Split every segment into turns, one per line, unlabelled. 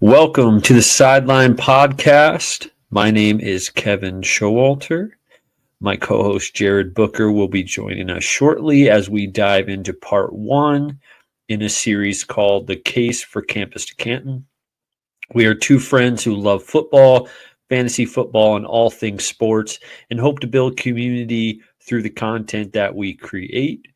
Welcome to the Sideline Podcast. My name is Kevin Showalter. My co-host Jared Booker will be joining us shortly as we dive into part one in a series called The Case for Campus2Canton. We are two friends who love football, fantasy football, and all things sports, and hope to build community through the content that we create.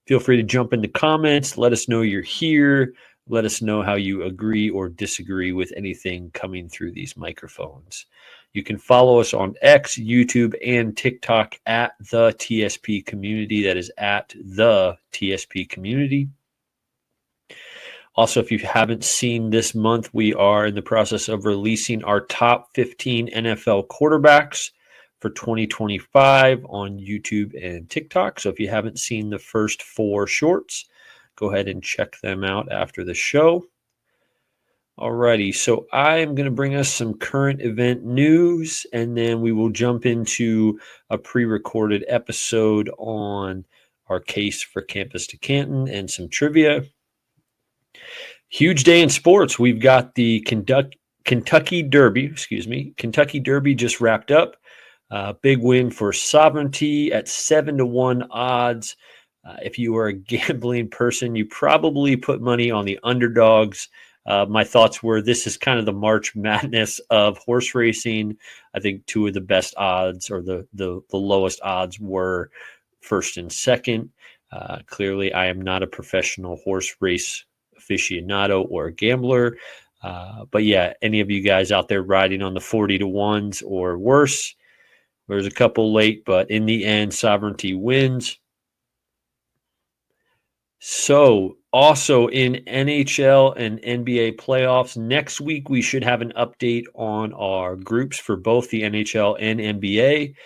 Feel free to jump in the comments. Let us know you're here. Let us know how you agree or disagree with anything coming through these microphones. You can follow us on X, YouTube, and TikTok at the TSP Community. That is at the TSP Community. Also, if you haven't seen this month, we are in the process of releasing our top 15 NFL quarterbacks for 2025 on YouTube and TikTok. So if you haven't seen the first four shorts, go ahead and check them out after the show. Alrighty, so I am going to bring us some current event news, and then we will jump into a pre-recorded episode on our case for Campus2Canton and some trivia. Huge day in sports. We've got the Kentucky Derby. Kentucky Derby just wrapped up. Big win for Sovereignty at 7-1 odds. If you are a gambling person, you probably put money on the underdogs. My thoughts were this is kind of the March Madness of horse racing. I think two of the best odds or the lowest odds were first and second. Clearly, I am not a professional horse race aficionado or a gambler. But yeah, any of you guys out there riding on the 40-1s or worse, there's a couple late, but in the end, Sovereignty wins. So, also in NHL and NBA playoffs, next week we should have an update on our groups for both the NHL and NBA.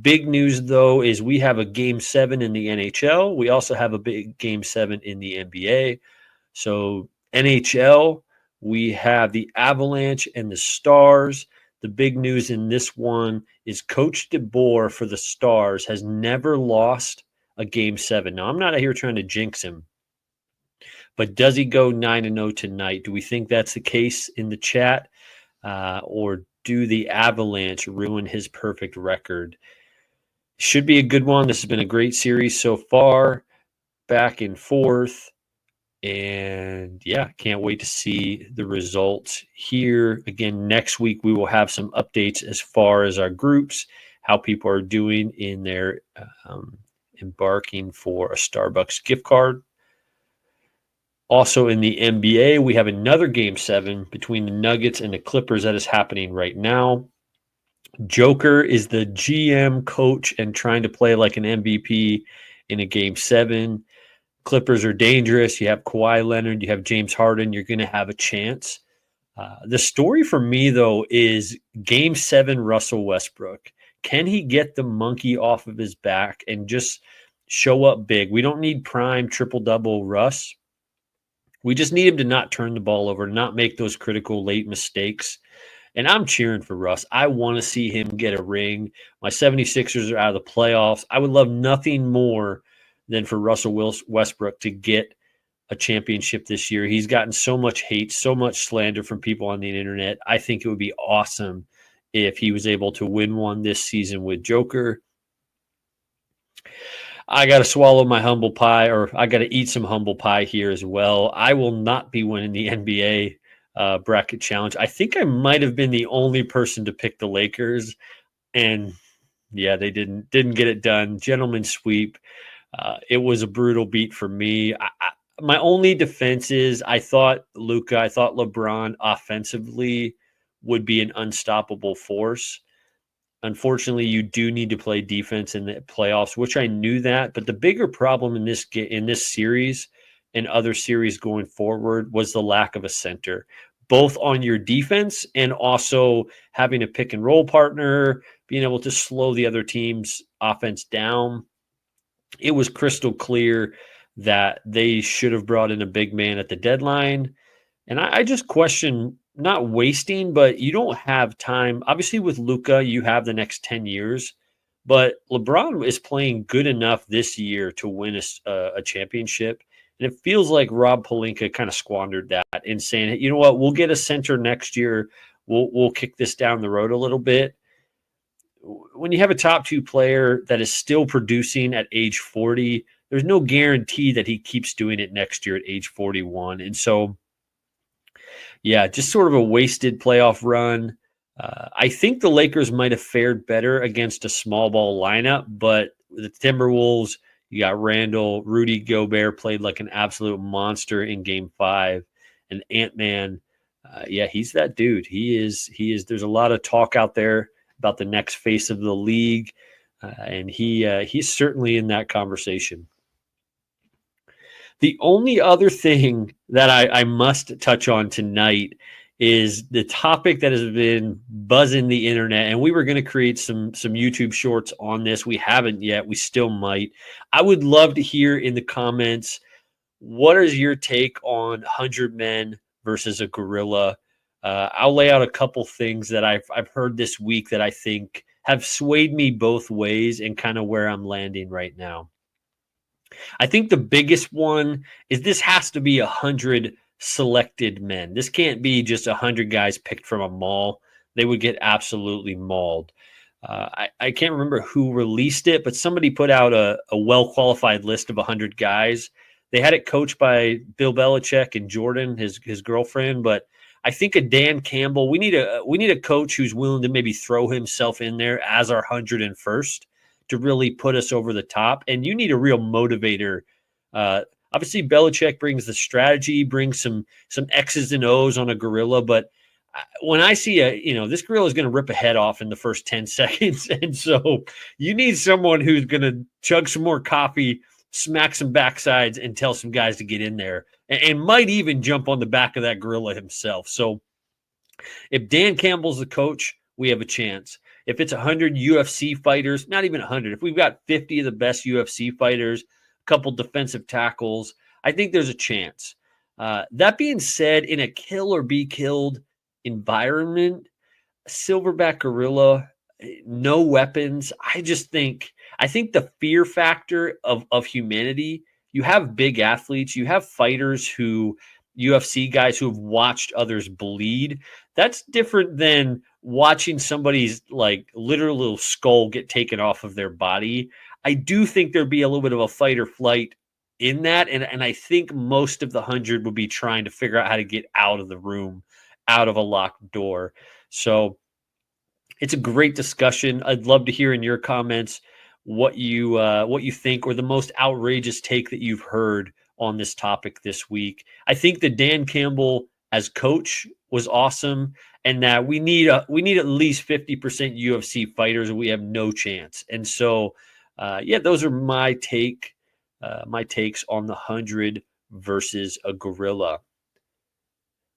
Big news, though, is we have a Game 7 in the NHL. We also have a big Game 7 in the NBA. So, NHL, we have the Avalanche and the Stars. The big news in this one is Coach DeBoer for the Stars has never lost a Game 7. Now, I'm not out here trying to jinx him, but does he go 9-0 tonight? Do we think that's the case in the chat? Or do the Avalanche ruin his perfect record? Should be a good one. This has been a great series so far, back and forth. And yeah, can't wait to see the results here. Again, next week we will have some updates as far as our groups, how people are doing in their embarking for a Starbucks gift card. Also in the NBA, we have another Game 7 between the Nuggets and the Clippers that is happening right now. Joker is the GM coach and trying to play like an MVP in a Game 7. Clippers are dangerous. You have Kawhi Leonard. You have James Harden. You're going to have a chance. The story for me, though, is Game 7 Russell Westbrook. Can he get the monkey off of his back and just show up big? We don't need prime triple-double Russ. We just need him to not turn the ball over, not make those critical late mistakes. And I'm cheering for Russ. I want to see him get a ring. My 76ers are out of the playoffs. I would love nothing more than for Russell Westbrook to get a championship this year. He's gotten so much hate, so much slander from people on the internet. I think it would be awesome if he was able to win one this season with Joker. I got to swallow my humble pie, or I got to eat some humble pie here as well. I will not be winning the NBA bracket challenge. I think I might have been the only person to pick the Lakers, and yeah, they didn't get it done. Gentleman sweep. It was a brutal beat for me. My only defense is I thought Luka, I thought LeBron offensively would be an unstoppable force. Unfortunately, you do need to play defense in the playoffs, which I knew that. But the bigger problem in this series and other series going forward was the lack of a center, both on your defense and also having a pick and roll partner, being able to slow the other team's offense down. It was crystal clear that they should have brought in a big man at the deadline. And I just question not wasting, but you don't have time. Obviously, with Luka, you have the next 10 years. But LeBron is playing good enough this year to win a championship. And it feels like Rob Pelinka kind of squandered that in saying, you know what, we'll get a center next year. We'll kick this down the road a little bit. When you have a top two player that is still producing at age 40, there's no guarantee that he keeps doing it next year at age 41. And so, yeah, just sort of a wasted playoff run. I think the Lakers might have fared better against a small ball lineup, but the Timberwolves, you got Randall, Rudy Gobert played like an absolute monster in Game 5, and Ant-Man, yeah, he's that dude. He is. There's a lot of talk out there about the next face of the league, and he's certainly in that conversation. The only other thing that I must touch on tonight is the topic that has been buzzing the internet, and we were going to create some YouTube shorts on this. We haven't yet. We still might. I would love to hear in the comments, what is your take on 100 men versus a gorilla? I'll lay out a couple things that I've heard this week that I think have swayed me both ways and kind of where I'm landing right now. I think the biggest one is this has to be 100 selected men. This can't be just 100 guys picked from a mall. They would get absolutely mauled. I can't remember who released it, but somebody put out a well-qualified list of 100 guys. They had it coached by Bill Belichick and Jordan, his girlfriend, but I think a Dan Campbell, we need a coach who's willing to maybe throw himself in there as our 101st to really put us over the top. And you need a real motivator. Obviously, Belichick brings the strategy, brings some X's and O's on a gorilla. But when I see this gorilla is going to rip a head off in the first 10 seconds. And so you need someone who's going to chug some more coffee, smack some backsides, and tell some guys to get in there, and might even jump on the back of that gorilla himself. So if Dan Campbell's the coach, we have a chance. If it's 100 UFC fighters, not even 100, if we've got 50 of the best UFC fighters, a couple defensive tackles, I think there's a chance. That being said, in a kill or be killed environment, silverback gorilla, no weapons, I think the fear factor of humanity, you have big athletes, you have fighters UFC guys who have watched others bleed. That's different than watching somebody's like literal skull get taken off of their body. I do think there'd be a little bit of a fight or flight in that. And I think most of the 100 would be trying to figure out how to get out of the room, out of a locked door. So it's a great discussion. I'd love to hear in your comments what you think, or the most outrageous take that you've heard on this topic this week. I think that Dan Campbell as coach was awesome, and that we need at least 50% UFC fighters, or we have no chance. And so, those are my takes on the 100 versus a gorilla.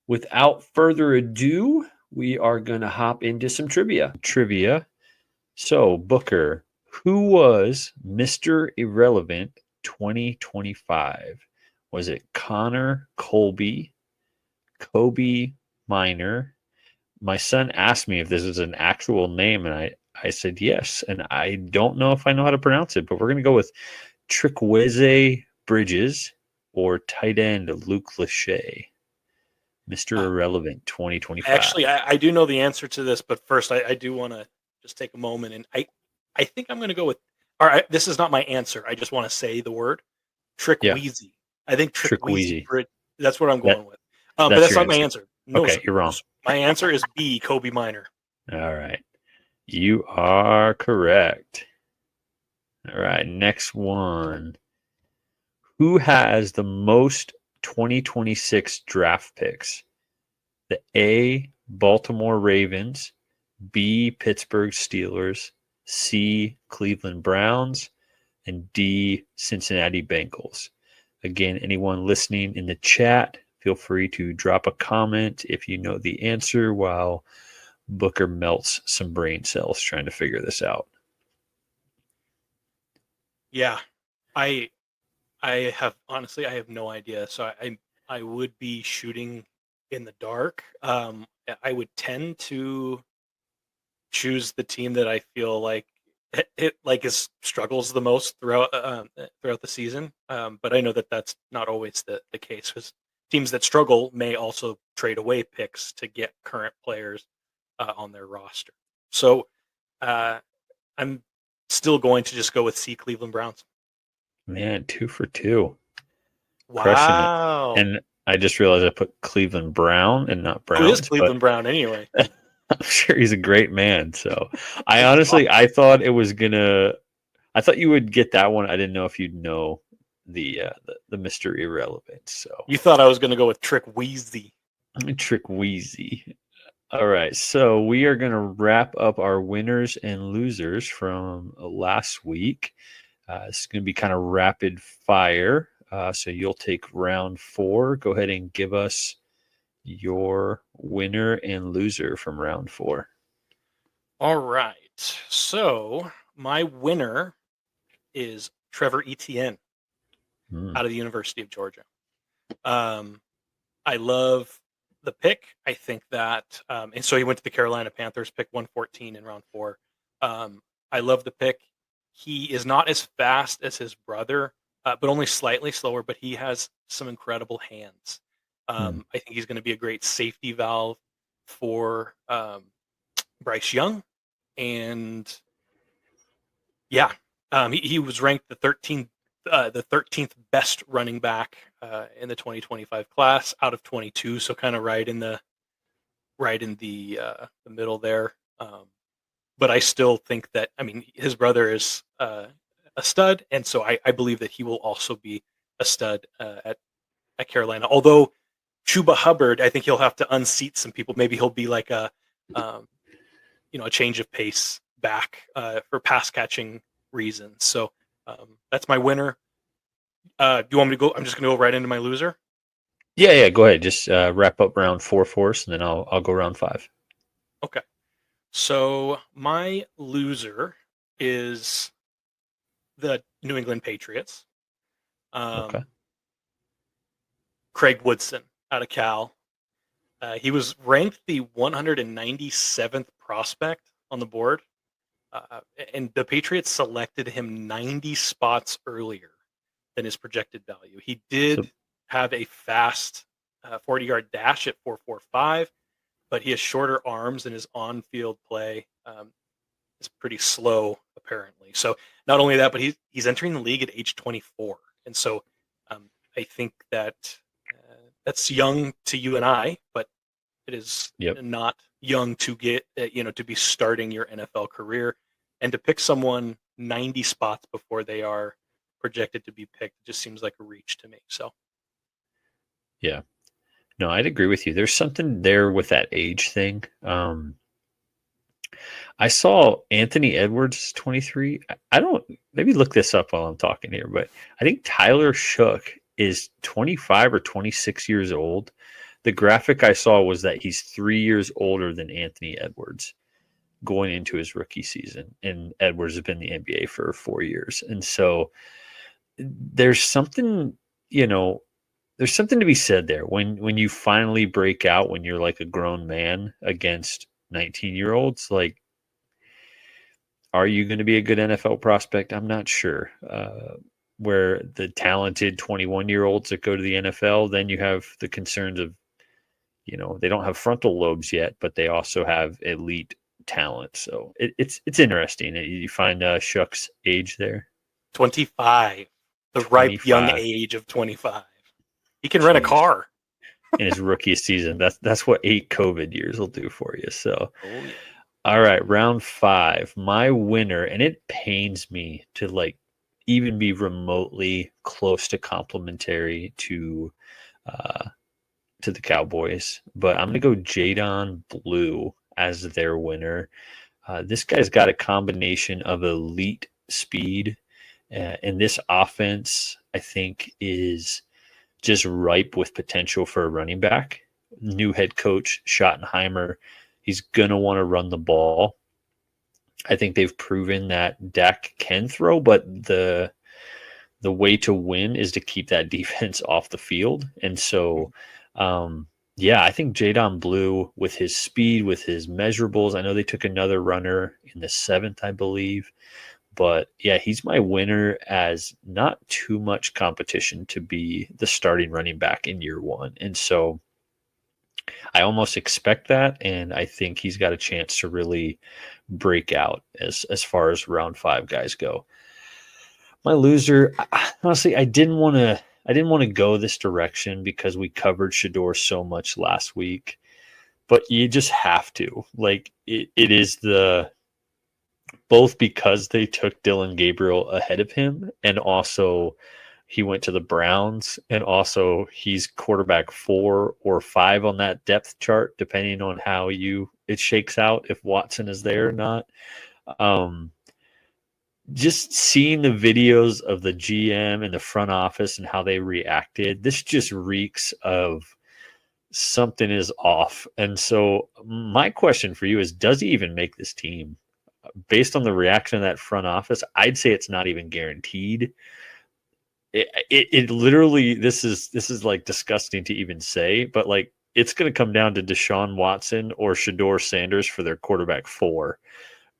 Without further ado, we are going to hop into some trivia. So, Booker, who was Mr. Irrelevant 2025? Was it Connor Colby, Kobe Minor? My son asked me if this is an actual name, and I said yes. And I don't know if I know how to pronounce it, but we're going to go with Trikweze Bridges or tight end Luke Lachey. Mr. Irrelevant 2025.
Actually, I do know the answer to this, but first I do want to just take a moment, and I think I'm going to go with. All right, this is not my answer. I just want to say the word Trikweze. Yeah. I think Trikweze. That's what I'm going with. But that's not my answer. No,
okay, you're wrong.
My answer is B, Kobe Minor.
All right. You are correct. All right, next one. Who has the most 2026 draft picks? The A, Baltimore Ravens, B, Pittsburgh Steelers, C, Cleveland Browns, and D, Cincinnati Bengals. Again, anyone listening in the chat, feel free to drop a comment if you know the answer, while Booker melts some brain cells trying to figure this out.
Yeah, I have no idea. So I would be shooting in the dark. I would tend to choose the team that I feel like it like his struggles the most throughout the season. But I know that that's not always the case, because teams that struggle may also trade away picks to get current players on their roster. So I'm still going to just go with C, Cleveland Browns.
Man, 2 for 2. Crushing it.
Wow.
And I just realized I put Cleveland Brown and not Browns.
Who is Cleveland Brown anyway?
I'm sure he's a great man. So I honestly, I thought you would get that one. I didn't know if you'd know the Mr. Irrelevant. So
you thought I was going to go with Trick Wheezy.
Trick Wheezy. All right. So we are going to wrap up our winners and losers from last week. It's going to be kind of rapid fire. So you'll take round 4. Go ahead and give us your winner and loser from round 4.
All right. So my winner is Trevor Etienne out of the University of Georgia. I love the pick. I think that, and so he went to the Carolina Panthers, pick 114 in round 4. I love the pick. He is not as fast as his brother, but only slightly slower, but he has some incredible hands. I think he's going to be a great safety valve for Bryce Young. And yeah, he was ranked the 13th best running back in the 2025 class out of 22. So kind of right in the middle there. But I still think that, I mean, his brother is a stud. And so I believe that he will also be a stud at Carolina. Although Chuba Hubbard, I think he'll have to unseat some people. Maybe he'll be like a change of pace back for pass catching reasons. So that's my winner. Do you want me to go? I'm just going to go right into my loser.
Yeah. Go ahead. Just wrap up round 4 for us, and then I'll go round 5.
Okay. So my loser is the New England Patriots.
Okay.
Craig Woodson out of Cal. He was ranked the 197th prospect on the board, and the Patriots selected him 90 spots earlier than his projected value. He did have a fast 40-yard dash at 4.45, but he has shorter arms, and his on-field play is pretty slow, apparently. So not only that, but he's entering the league at age 24, and so I think that that's young to you and I, but it is not young to get to be starting your NFL career, and to pick someone 90 spots before they are projected to be picked just seems like a reach to me. So
yeah, no, I'd agree with you. There's something there with that age thing. I saw Anthony Edwards 23. I don't, maybe look this up while I'm talking here, but I think Tyler Shook is 25 or 26 years old. The graphic I saw was that he's 3 years older than Anthony Edwards going into his rookie season. And Edwards has been in the NBA for 4 years. And so there's something, there's something to be said there when you finally break out, when you're like a grown man against 19-year-olds. Like, are you going to be a good NFL prospect? I'm not sure. Where the talented 21-year-olds that go to the NFL, then you have the concerns of, they don't have frontal lobes yet, but they also have elite talent. So it's interesting. You find Shook's age there.
25, the ripe young age of 25. He can rent a car
in his rookie season. That's what 8 COVID years will do for you. So, All right, round 5, my winner, and it pains me to even be remotely close to complimentary to the Cowboys, but I'm going to go Jadon Blue as their winner. This guy's got a combination of elite speed, and this offense, I think, is just ripe with potential for a running back. New head coach Schottenheimer, he's going to want to run the ball. I think they've proven that Dak can throw, but the way to win is to keep that defense off the field. And so Yeah, I think Jadon Blue, with his speed, with his measurables, I know they took another runner in the 7th, I believe. But yeah, he's my winner as not too much competition to be the starting running back in year one. And so I almost expect that. And I think he's got a chance to really break out as far as round 5 guys go. My loser, honestly, I didn't want to go this direction because we covered Shador so much last week, but you just have to. Like it is the both because they took Dylan Gabriel ahead of him, and also he went to the Browns, and also he's quarterback 4 or 5 on that depth chart, depending on how it shakes out if Watson is there or not. Um, just seeing the videos of the GM and the front office and how they reacted, this just reeks of something is off. And so my question for you is, does he even make this team? Based on the reaction of that front office, I'd say it's not even guaranteed. It literally, this is like disgusting to even say, but like it's going to come down to Deshaun Watson or Shador Sanders for their quarterback 4,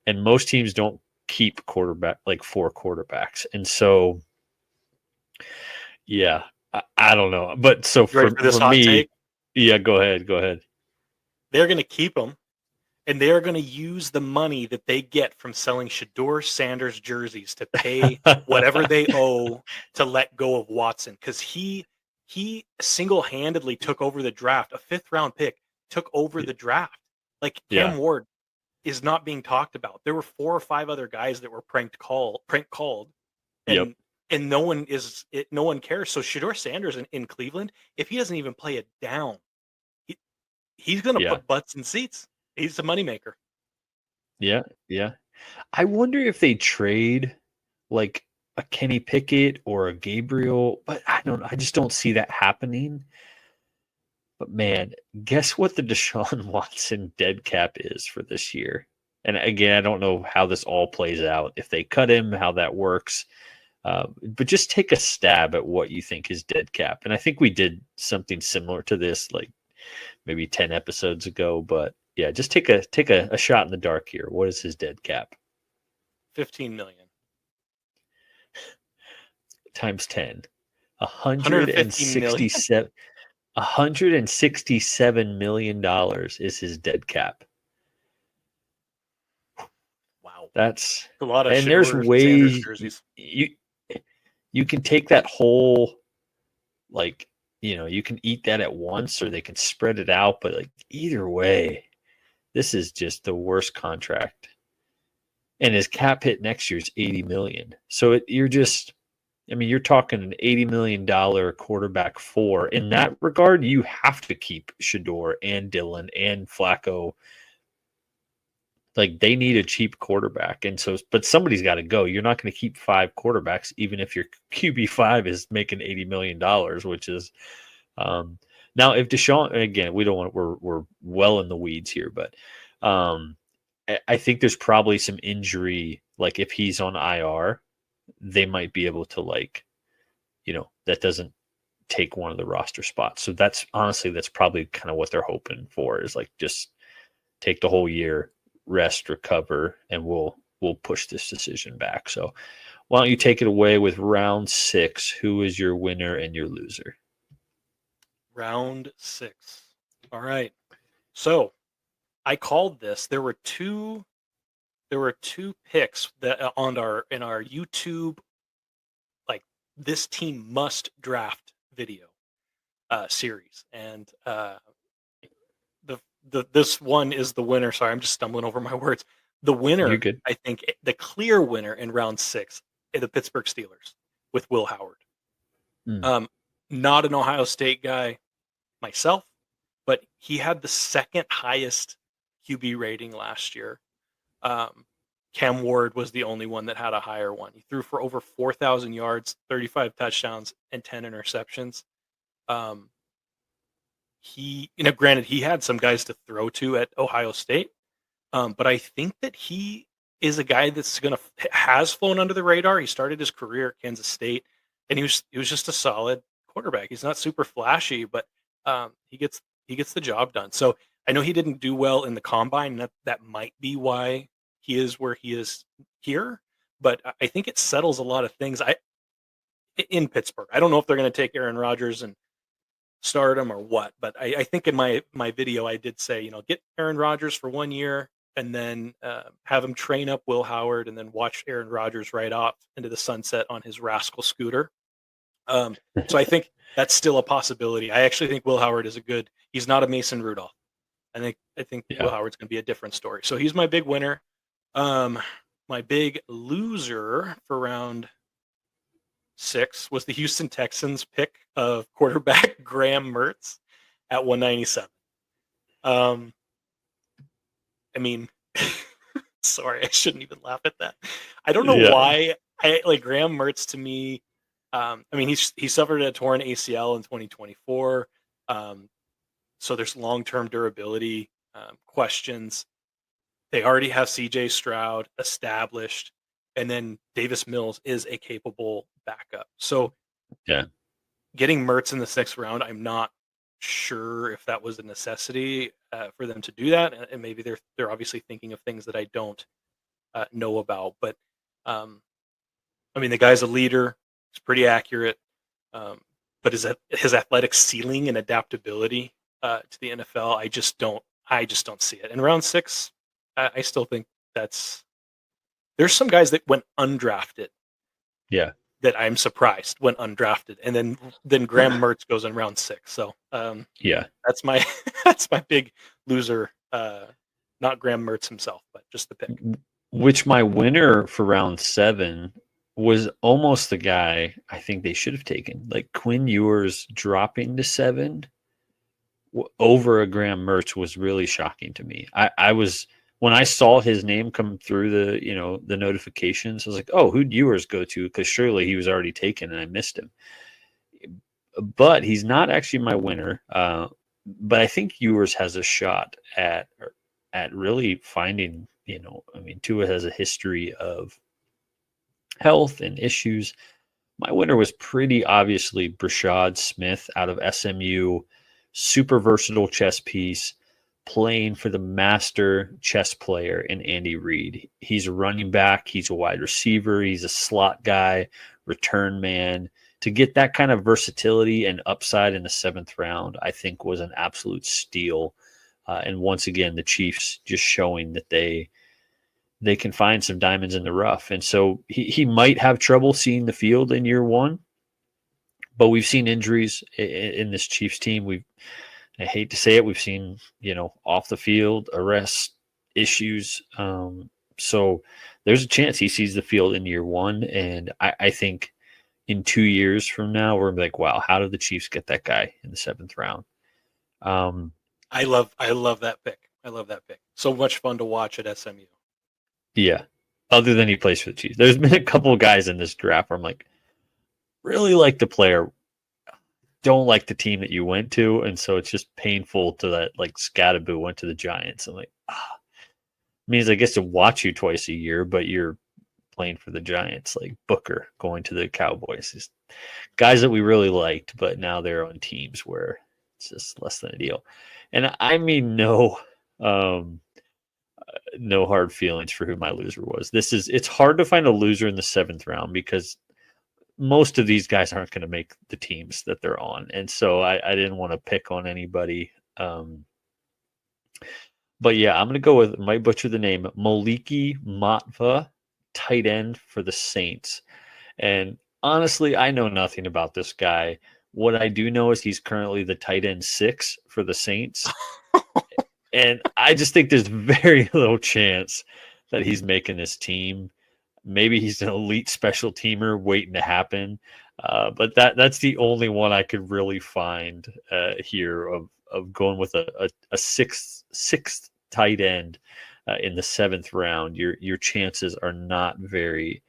and most teams don't keep 4 quarterbacks, and so yeah, I don't know, but so
You ready for this
for
hot
me,
take?
yeah, go ahead.
They're going to keep him, and they're going to use the money that they get from selling Shador Sanders jerseys to pay whatever they owe to let go of Watson, because he single-handedly took over the draft. A 5th-round pick took over the draft. Like,
Yeah,
Cam Ward is not being talked about. There were 4 or 5 other guys that were prank called,
yep,
and no one cares. So Shador Sanders in Cleveland, if he doesn't even play it down, he, he's going to
yeah,
put butts in seats. He's a moneymaker.
yeah. I wonder if they trade like a Kenny Pickett or a Gabriel, but I don't know. I just don't see that happening. But man, guess what the Deshaun Watson dead cap is for this year? And again, I don't know how this all plays out. If they cut him, how that works. But just take a stab at what you think is dead cap. And I think we did something similar to this, like maybe 10 episodes ago. But yeah, just take a shot in the dark here. What is his dead cap?
15 million.
Times 10.
150 million.
167 $167 million is his dead cap.
Wow.
That's
A lot of
and there's
Shador Sanders
ways
jerseys.
you can take that whole, like, you can eat that at once or they can spread it out, but like either way, this is just the worst contract. And his cap hit next year is 80 million. So you're talking an $80 million quarterback 4. In that regard, you have to keep Shador and Dylan and Flacco. Like, they need a cheap quarterback. And so, but somebody's got to go. You're not going to keep 5 quarterbacks, even if your QB5 is making $80 million, which is, now if Deshaun, again, we don't want, we're well in the weeds here, but, I think there's probably some injury. Like if he's on IR, they might be able to, like, that doesn't take one of the roster spots. So that's probably kind of what they're hoping for, is like just take the whole year, rest, recover, and we'll push this decision back. So why don't you take it away with round 6? Who is your winner and your loser?
Round 6. All right. So I called this. There were two picks that in our YouTube, like, this team must draft video series, and this one is the winner. Sorry, I'm just stumbling over my words. The
You're
winner,
good.
I think, the clear winner in round 6, are the Pittsburgh Steelers with Will Howard. Not an Ohio State guy myself, but he had the second highest QB rating last year. Cam Ward was the only one that had a higher one. He threw for over 4,000 yards, 35 touchdowns, and 10 interceptions. Granted, he had some guys to throw to at Ohio State, but I think that he is a guy that's has flown under the radar. He started his career at Kansas State, and he was just a solid quarterback. He's not super flashy, but he gets he gets the job done. So I know he didn't do well in the combine. That might be why he is where he is here. But I think it settles a lot of things. In Pittsburgh, I don't know if they're going to take Aaron Rodgers and start him or what. But I think in my video I did say, get Aaron Rodgers for 1 year and then have him train up Will Howard and then watch Aaron Rodgers ride off into the sunset on his rascal scooter. So I think that's still a possibility. I actually think Will Howard is he's not a Mason Rudolph. I think Will Howard's going to be a different story. So he's my big winner. My big loser for round 6 was the Houston Texans pick of quarterback Graham Mertz at 197. I mean, sorry, I shouldn't even laugh at that. I don't know why. Graham Mertz to me. I mean, he suffered a torn ACL in 2024. So there's long-term durability questions. They already have CJ Stroud established, and then Davis Mills is a capable backup. So getting Mertz in the 6th round, I'm not sure if that was a necessity for them to do that. And maybe they're obviously thinking of things that I don't know about. But I mean, the guy's a leader. He's pretty accurate. But his athletic ceiling and adaptability to the NFL, I just don't see it. In round 6, I still think there's some guys that went undrafted.
Yeah.
That I'm surprised went undrafted, and then Graham Mertz goes in round 6. So that's my big loser. Not Graham Mertz himself, but just the pick.
Which my winner for round 7 was almost the guy I think they should have taken. Like Quinn Ewers dropping to 7 over a Graham Mertz was really shocking to me. I was, when I saw his name come through the notifications, I was like, oh, who'd Ewers go to? Because surely he was already taken and I missed him. But he's not actually my winner. But I think Ewers has a shot at really finding, I mean, Tua has a history of health and issues. My winner was pretty obviously Brashad Smith out of SMU, super versatile chess piece, playing for the master chess player in Andy Reid. He's a running back. He's a wide receiver. He's a slot guy, return man. To get that kind of versatility and upside in the 7th round, I think was an absolute steal. And once again, the Chiefs just showing that they can find some diamonds in the rough. And so he might have trouble seeing the field in year 1, but we've seen injuries in this Chiefs team. I hate to say it, we've seen, off the field arrest issues. So there's a chance he sees the field in year 1. And I think in 2 years from now, we're gonna be like, wow, how did the Chiefs get that guy in the 7th round?
I love that pick. I love that pick. So much fun to watch at SMU.
Yeah. Other than he plays for the Chiefs. There's been a couple of guys in this draft where I'm like, really like the player, don't like the team that you went to, and so it's just painful to that. Like Scadaboo went to the Giants. I'm like, means I get to watch you twice a year, but you're playing for the Giants. Like Booker going to the Cowboys. Just guys that we really liked, but now they're on teams where it's just less than a deal. And I mean, no hard feelings for who my loser was. It's hard to find a loser in the 7th round because most of these guys aren't going to make the teams that they're on. And so I didn't want to pick on anybody. But yeah, I'm going to go with, might butcher the name, Moliki Matva, tight end for the Saints. And honestly, I know nothing about this guy. What I do know is he's currently the tight end 6 for the Saints. And I just think there's very little chance that he's making this team. Maybe he's an elite special teamer waiting to happen. But that's the only one I could really find here of going with a sixth tight end in the 7th round. Your chances are not very,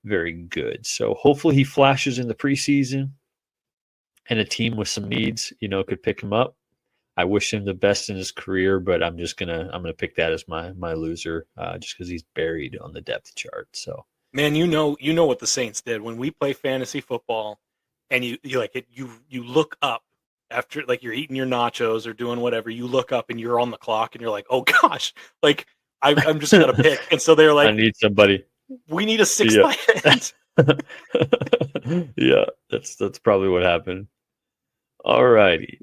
very good. So hopefully he flashes in the preseason and a team with some needs, could pick him up. I wish him the best in his career, but I'm gonna pick that as my loser, just because he's buried on the depth chart. So,
man, you know what the Saints did when we play fantasy football, and you look up after like you're eating your nachos or doing whatever, you look up and you're on the clock and you're like, oh gosh, like I'm just gonna pick. And so they're
I
like,
need somebody.
we need a sixth
Yeah.
tight end.
Yeah, that's probably what happened. All righty.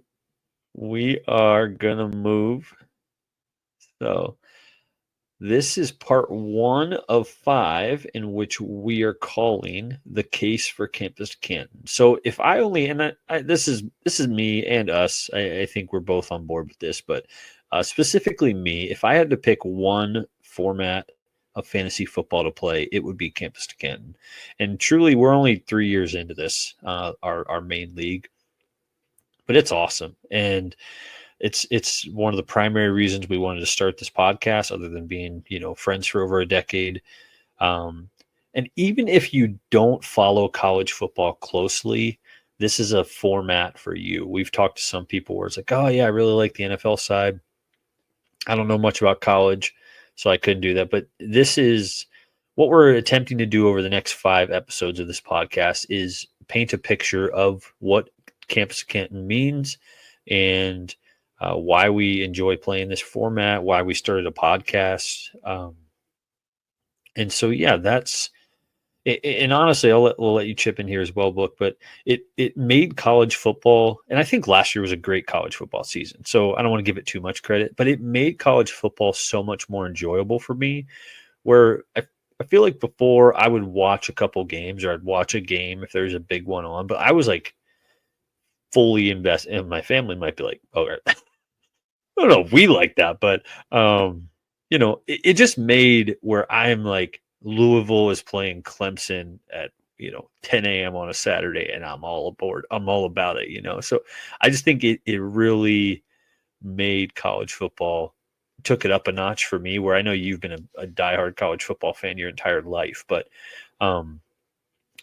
We are gonna move. So this is part 1 of 5 in which we are calling the case for Campus Canton. So if I only, and this is me and us, I think we're both on board with this, but specifically me, if I had to pick one format of fantasy football to play, it would be Campus Canton. And truly, we're only 3 years into this, our main league, but it's awesome. And it's one of the primary reasons we wanted to start this podcast, other than being friends for over a decade. And even if you don't follow college football closely, this is a format for you. We've talked to some people where it's like, oh yeah, I really like the NFL side. I don't know much about college, so I couldn't do that. But this is what we're attempting to do over the next 5 episodes of this podcast, is paint a picture of what Campus Canton means, and why we enjoy playing this format, why we started a podcast. And so, yeah, that's it. And honestly, we'll let you chip in here as well, Book, but it made college football, and I think last year was a great college football season. So I don't want to give it too much credit, but it made college football so much more enjoyable for me, where I feel like before I would watch a couple games, or I'd watch a game if there's a big one on, but I was like fully invested, and my family might be like, oh, I don't know if we like that, but it just made where I'm like, Louisville is playing Clemson at 10 a.m. on a Saturday, and I'm all aboard. I'm all about it. So I just think it really made college football, took it up a notch for me. Where I know you've been a diehard college football fan your entire life, but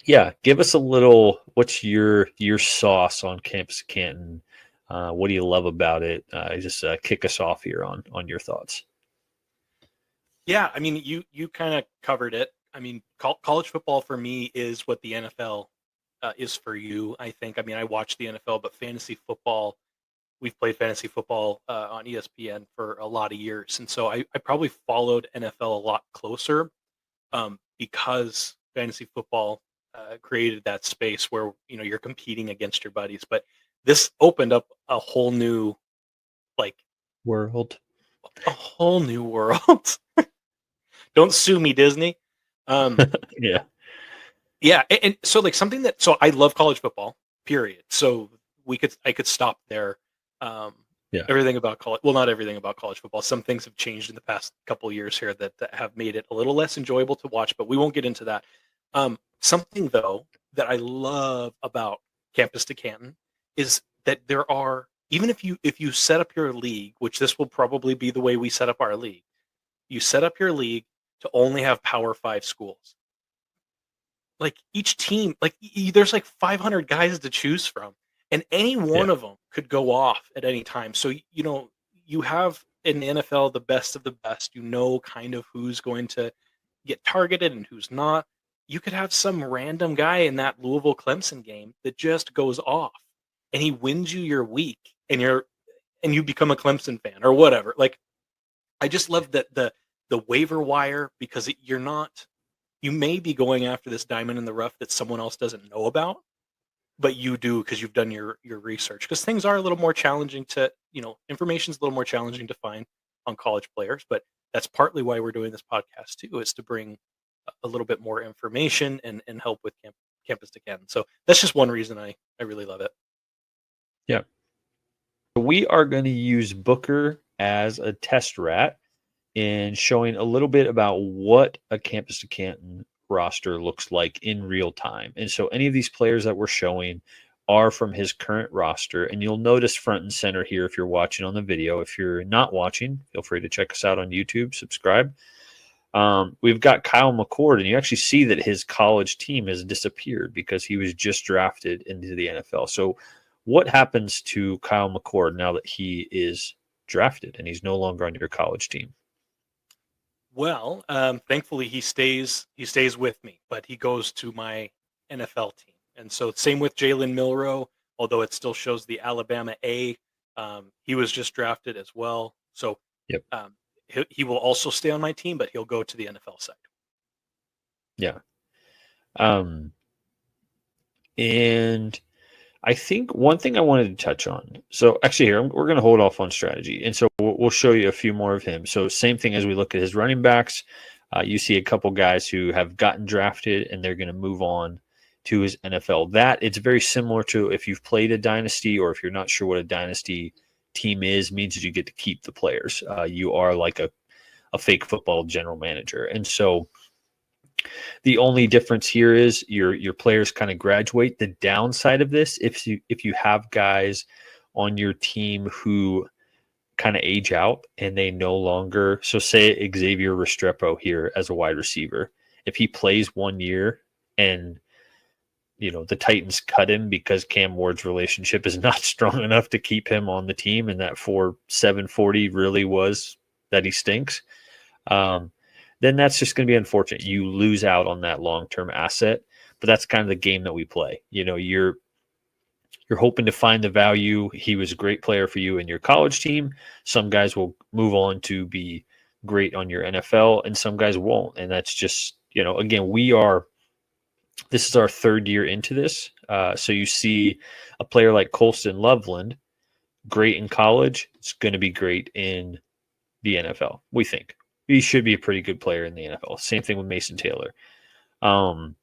yeah, give us a little. What's your sauce on Campus Canton? What do you love about it? Just kick us off here on your thoughts.
Yeah, I mean, you kind of covered it. I mean, college football for me is what the NFL is for you, I think. I mean, I watch the NFL, but fantasy football, we've played fantasy football on ESPN for a lot of years. And so I probably followed NFL a lot closer because fantasy football created that space where, you're competing against your buddies. But this opened up a whole new, like,
World.
a whole new world. Don't sue me, Disney.
Yeah.
Yeah, and so like so I love college football, period. So I could stop there.
Yeah.
Everything about college, well, not everything about college football. Some things have changed in the past couple of years here that have made it a little less enjoyable to watch, but we won't get into that. Something though that I love about Campus to Canton is that there are, even if you set up your league, which this will probably be the way we set up our league, you set up your league to only have Power 5 schools. Like each team, like there's like 500 guys to choose from, and any one of them could go off at any time. So you have in the NFL the best of the best. Kind of who's going to get targeted and who's not. You could have some random guy in that Louisville Clemson game that just goes off, and he wins you your week, and you become a Clemson fan or whatever. Like, I just love that the waiver wire, because you may be going after this diamond in the rough that someone else doesn't know about, but you do because you've done your research. Because things are a little more challenging information's a little more challenging to find on college players, but that's partly why we're doing this podcast too, is to bring a little bit more information and help with Campus to Canton. So that's just one reason I really love it.
Yeah. We are going to use Booker as a test rat in showing a little bit about what a Campus to Canton roster looks like in real time. And so any of these players that we're showing are from his current roster. And you'll notice front and center here if you're watching on the video. If you're not watching, feel free to check us out on YouTube, subscribe. We've got Kyle McCord, and you actually see that his college team has disappeared because he was just drafted into the NFL. So what happens to Kyle McCord now that he is drafted and he's no longer on your college team?
Well, thankfully he stays with me, but he goes to my NFL team. And so same with Jalen Milrow. although it still shows the Alabama A. He was just drafted as well. So
Yep.
he will also stay on my team, but he'll go to the NFL side.
Yeah. And I think one thing I wanted to touch on. So actually, here we're going to hold off on strategy, and so we'll show you a few more of him. So same thing as we look at his running backs. You see a couple guys who have gotten drafted, and they're going to move on to his NFL. That it's very similar to if you've played a dynasty, or if you're not sure what a dynasty team is, means that you get to keep the players. You are like a fake football general manager, and so. The only difference here is your players kind of graduate. The downside of this, if you have guys on your team who kind of age out and they no longer, so say Xavier Restrepo here as a wide receiver, if he plays 1 year and the Titans cut him because Cam Ward's relationship is not strong enough to keep him on the team, and that 740 really was that he stinks. Then that's just going to be unfortunate. You lose out on that long-term asset, but that's kind of the game that we play. You're hoping to find the value. He was a great player for you in your college team. Some guys will move on to be great on your NFL, and some guys won't. And that's just, again, this is our third year into this. So you see a player like Colston Loveland, great in college. It's going to be great in the NFL, we think. He should be a pretty good player in the NFL. Same thing with Mason Taylor. And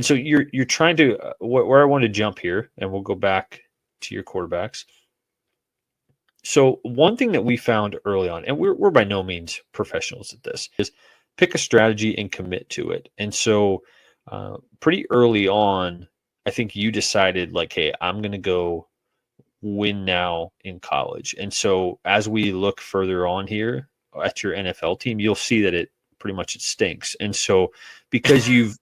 so you're trying to where I want to jump here, and we'll go back to your quarterbacks. So one thing that we found early on, and we're by no means professionals at this, is pick a strategy and commit to it. And so pretty early on, I think you decided like, hey, I'm going to go win now in college. And so as we look further on here, at your NFL team, you'll see that it stinks. And so because you've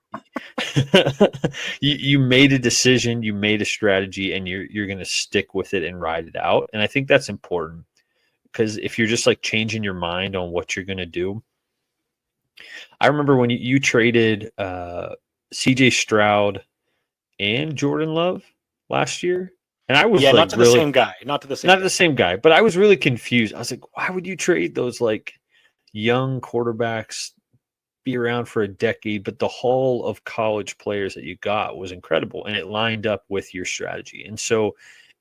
you made a decision, you made a strategy, and you're going to stick with it and ride it out. And I think that's important, because if you're just like changing your mind on what you're going to do. I remember when you traded CJ Stroud and Jordan Love last year. And I was
not to the same guy, not to the
same guy, but I was really confused. I was like, why would you trade those like young quarterbacks, be around for a decade, but the haul of college players that you got was incredible, and it lined up with your strategy. And so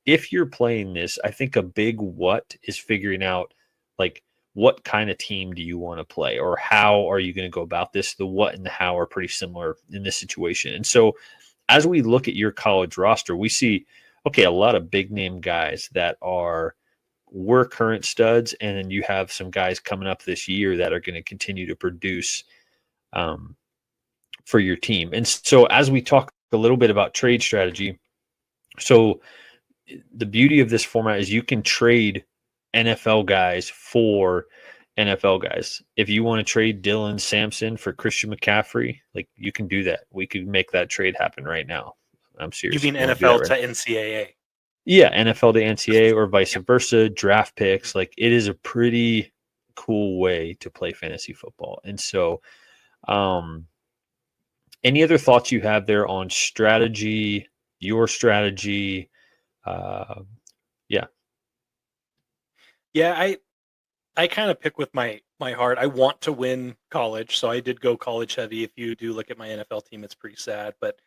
if you're playing this, I think a big what is figuring out like what kind of team do you want to play, or how are you going to go about this? The what and the how are pretty similar in this situation. And so as we look at your college roster, we see a lot of big name guys that were current studs, and then you have some guys coming up this year that are going to continue to produce for your team. And so as we talk a little bit about trade strategy, so the beauty of this format is you can trade NFL guys for NFL guys. If you want to trade Dylan Sampson for Christian McCaffrey, like you can do that. We could make that trade happen right now. I'm serious.
You mean NFL to NCAA?
Yeah, NFL to NCAA or vice versa, draft picks. Like it is a pretty cool way to play fantasy football. And so any other thoughts you have there on strategy, your strategy?
Yeah, I kind of pick with my heart. I want to win college, so I did go college heavy. If you do look at my NFL team, it's pretty sad, but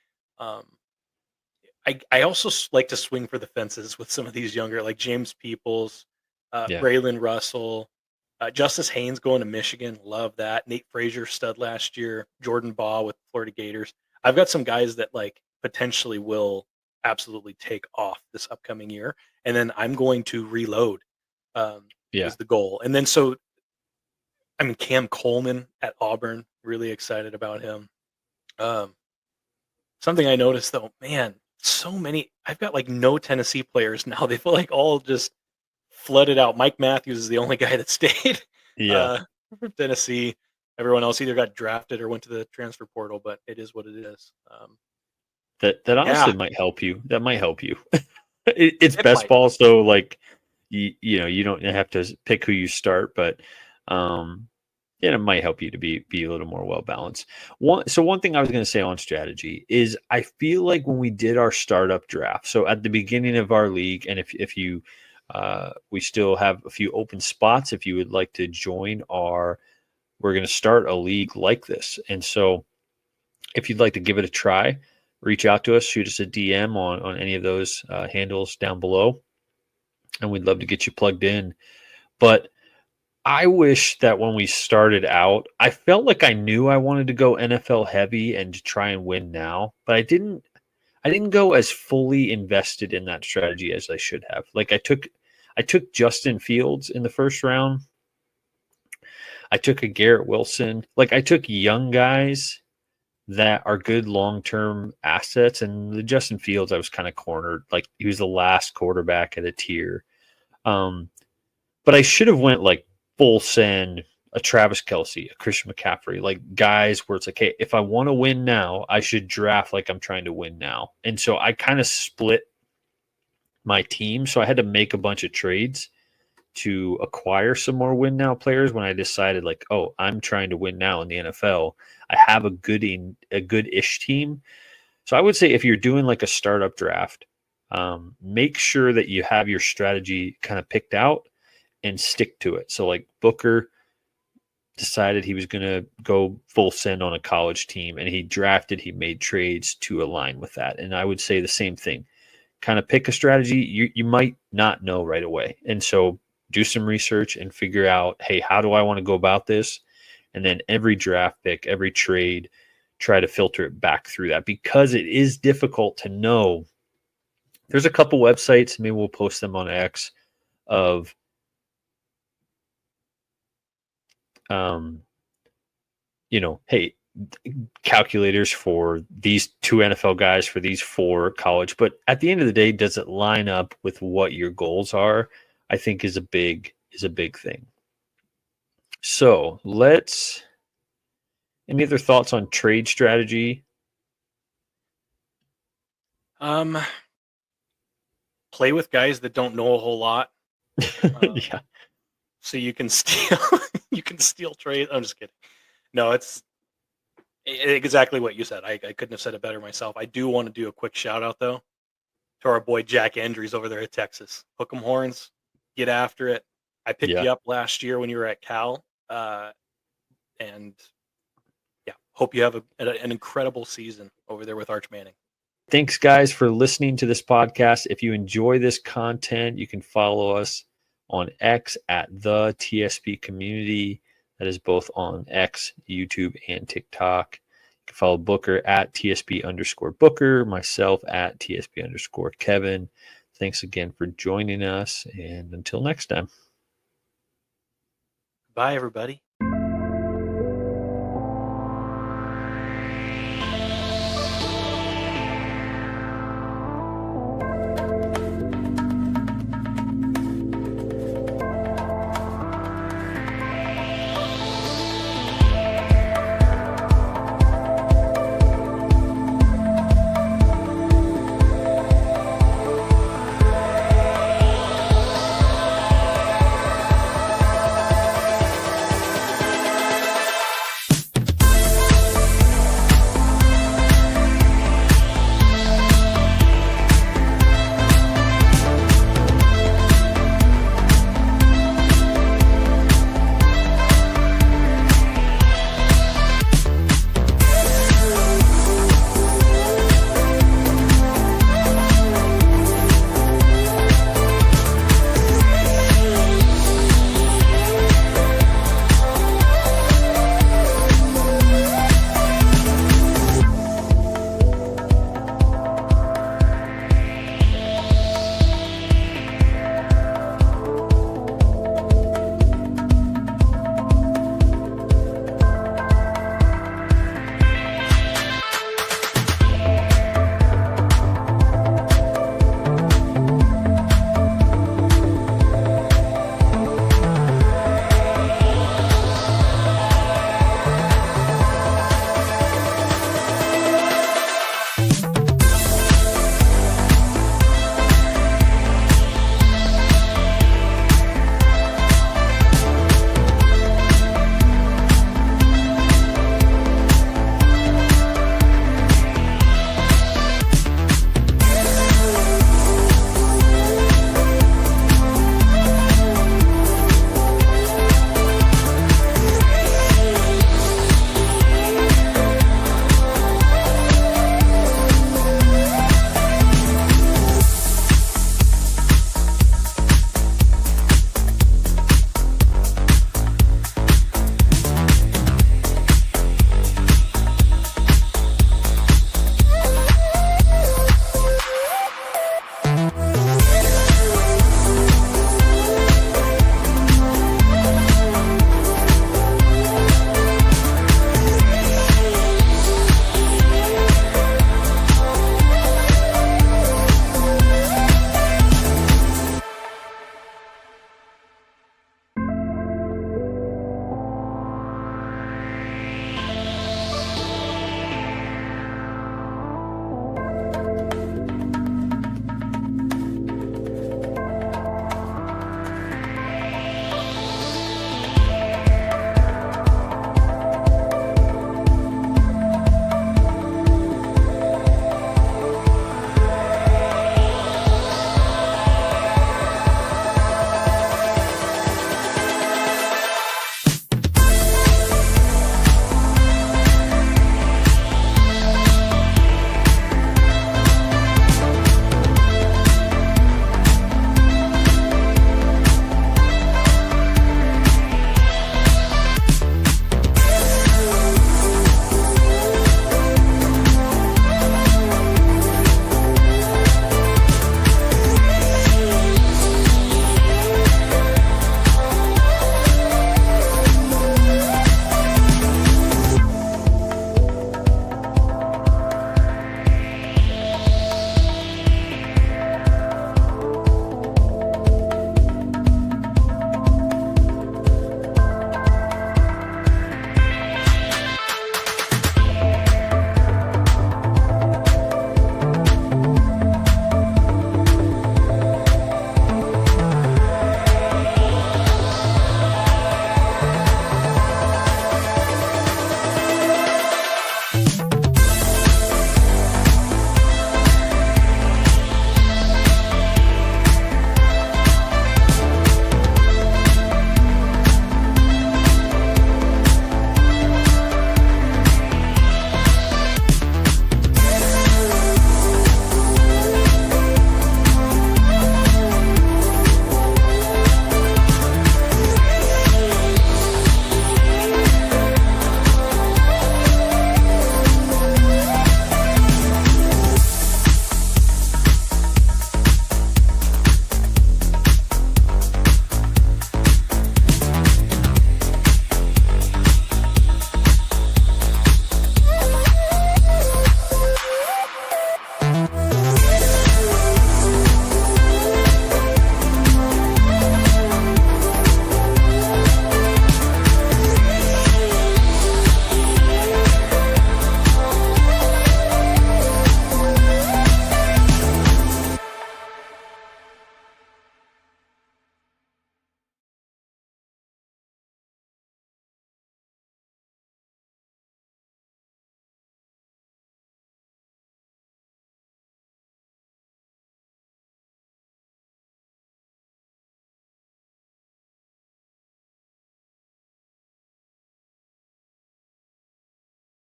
I also like to swing for the fences with some of these younger, like James Peoples, Braylon Russell, Justice Haynes going to Michigan. Love that. Nate Frazier, stud last year. Jordan Baugh with Florida Gators. I've got some guys that like potentially will absolutely take off this upcoming year. And then I'm going to reload is the goal. And then Cam Coleman at Auburn, really excited about him. Something I noticed though, man, so many. I've got like no Tennessee players now. They feel like all just flooded out. Mike Matthews is the only guy that stayed from Tennessee. Everyone else either got drafted or went to the transfer portal, but it is what it is.
That honestly might help you. That might help you. It's best ball, so like you don't have to pick who you start, but And it might help you to be a little more well balanced. One thing I was going to say on strategy is I feel like when we did our startup draft, so at the beginning of our league, and if you we still have a few open spots if you would like to join we're going to start a league like this. And so if you'd like to give it a try, reach out to us, shoot us a DM on any of those handles down below, and we'd love to get you plugged in. But I wish that when we started out, I felt like I knew I wanted to go NFL heavy and to try and win now, but I didn't go as fully invested in that strategy as I should have. Like I took Justin Fields in the first round. I took a Garrett Wilson. Like I took young guys that are good long-term assets, and the Justin Fields I was kind of cornered. Like he was the last quarterback at a tier. But I should have went like full send, a Travis Kelce, a Christian McCaffrey, like guys where it's like, hey, if I want to win now, I should draft like I'm trying to win now. And so I kind of split my team. So I had to make a bunch of trades to acquire some more win now players when I decided like, oh, I'm trying to win now in the NFL. I have a good-ish team. So I would say if you're doing like a startup draft, make sure that you have your strategy kind of picked out and stick to it. So like Booker decided he was going to go full send on a college team, and he made trades to align with that. And I would say the same thing. Kind of pick a strategy you might not know right away. And so do some research and figure out, hey, how do I want to go about this? And then every draft pick, every trade, try to filter it back through that, because it is difficult to know. There's a couple websites, maybe we'll post them on X, of hey, calculators for these 2 NFL guys, for these 4 college. But at the end of the day, does it line up with what your goals are? I think is a big thing. So any other thoughts on trade strategy?
Play with guys that don't know a whole lot.
Yeah.
So you can steal trades. I'm just kidding. No, it's exactly what you said. I couldn't have said it better myself. I do want to do a quick shout out though to our boy Jack Andrews over there at Texas. Hook 'em horns, get after it. I picked you up last year when you were at Cal, and yeah, hope you have an incredible season over there with Arch Manning.
Thanks, guys, for listening to this podcast. If you enjoy this content, you can follow us on X at the TSP Community. That is both on X, YouTube, and TikTok. You can follow Booker at TSP_Booker, myself at TSP_Kevin. Thanks again for joining us, and until next time.
Bye, everybody.